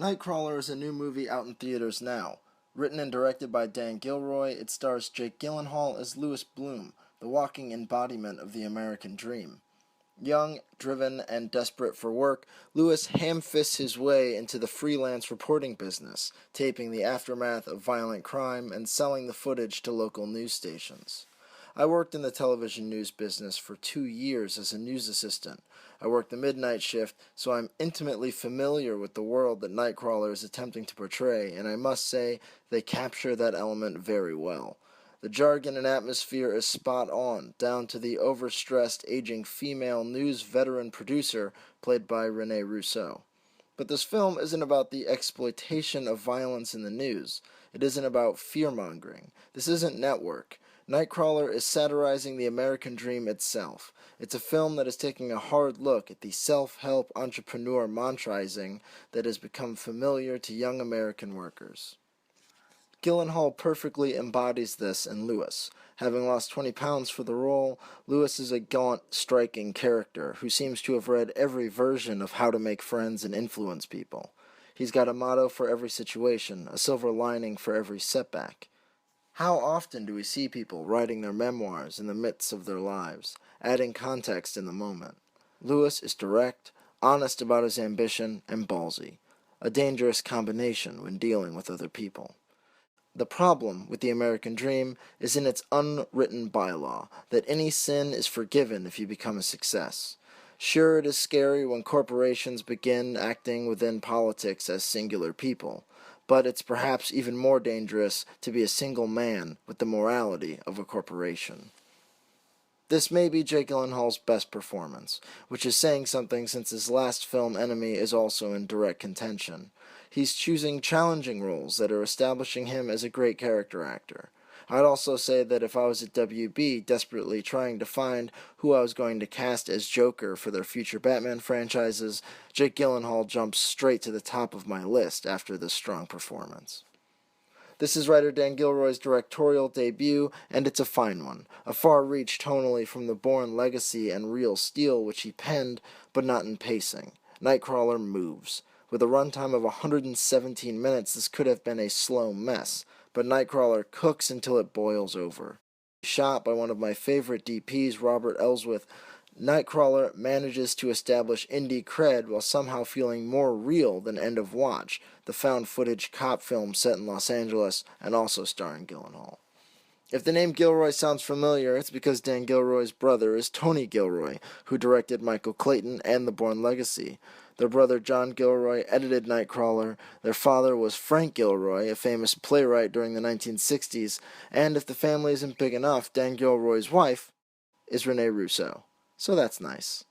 Nightcrawler is a new movie out in theaters now. Written and directed by Dan Gilroy, it stars Jake Gyllenhaal as Louis Bloom, the walking embodiment of the American dream. Young, driven, and desperate for work, Louis ham-fists his way into the freelance reporting business, taping the aftermath of violent crime and selling the footage to local news stations. I worked in the television news business for 2 years as a news assistant. I worked the midnight shift, so I'm intimately familiar with the world that Nightcrawler is attempting to portray, and I must say they capture that element very well. The jargon and atmosphere is spot on, down to the overstressed, aging female news veteran producer played by Rene Russo. But this film isn't about the exploitation of violence in the news. It isn't about fear-mongering. This isn't Network. Nightcrawler is satirizing the American dream itself. It's a film that is taking a hard look at the self-help entrepreneur mantraizing that has become familiar to young American workers. Gyllenhaal perfectly embodies this in Louis. Having lost 20 pounds for the role, Louis is a gaunt, striking character who seems to have read every version of How to Make Friends and Influence People. He's got a motto for every situation, a silver lining for every setback. How often do we see people writing their memoirs in the midst of their lives, adding context in the moment? Louis is direct, honest about his ambition, and ballsy, a dangerous combination when dealing with other people. The problem with the American dream is in its unwritten bylaw that any sin is forgiven if you become a success. Sure, it is scary when corporations begin acting within politics as singular people, but it's perhaps even more dangerous to be a single man with the morality of a corporation. This may be Jake Gyllenhaal's best performance, which is saying something since his last film Enemy is also in direct contention. He's choosing challenging roles that are establishing him as a great character actor. I'd also say that if I was at WB desperately trying to find who I was going to cast as Joker for their future Batman franchises, Jake Gyllenhaal jumps straight to the top of my list after this strong performance. This is writer Dan Gilroy's directorial debut, and it's a fine one, a far reach tonally from the Bourne legacy and Real Steel which he penned, but not in pacing. Nightcrawler moves. With a runtime of 117 minutes, this could have been a slow mess, but Nightcrawler cooks until it boils over. Shot by one of my favorite DPs, Robert Elswith, Nightcrawler manages to establish indie cred while somehow feeling more real than End of Watch, the found-footage cop film set in Los Angeles and also starring Gyllenhaal. If the name Gilroy sounds familiar, it's because Dan Gilroy's brother is Tony Gilroy, who directed Michael Clayton and The Bourne Legacy. Their brother John Gilroy edited Nightcrawler. Their father was Frank Gilroy, a famous playwright during the 1960s, and if the family isn't big enough, Dan Gilroy's wife is Rene Russo. So that's nice.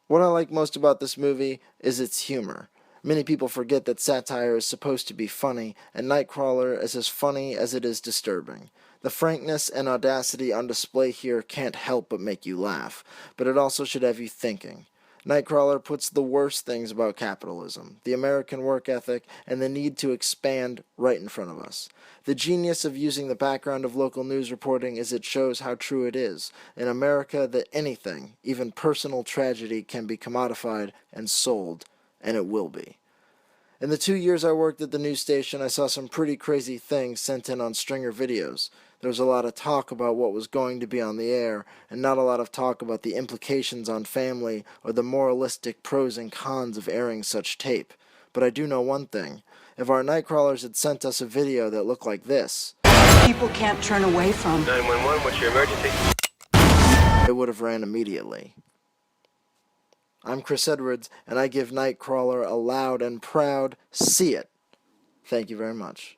What I like most about this movie is its humor. Many people forget that satire is supposed to be funny, and Nightcrawler is as funny as it is disturbing. The frankness and audacity on display here can't help but make you laugh, but it also should have you thinking. Nightcrawler puts the worst things about capitalism, the American work ethic, and the need to expand right in front of us. The genius of using the background of local news reporting is it shows how true it is, in America, that anything, even personal tragedy, can be commodified and sold, and it will be. In the 2 years I worked at the news station, I saw some pretty crazy things sent in on stringer videos. There was a lot of talk about what was going to be on the air, and not a lot of talk about the implications on family or the moralistic pros and cons of airing such tape. But I do know one thing. If our Nightcrawlers had sent us a video that looked like this, people can't turn away from. 911, what's your emergency? it would have ran immediately. I'm Chris Edwards, and I give Nightcrawler a loud and proud see it. Thank you very much.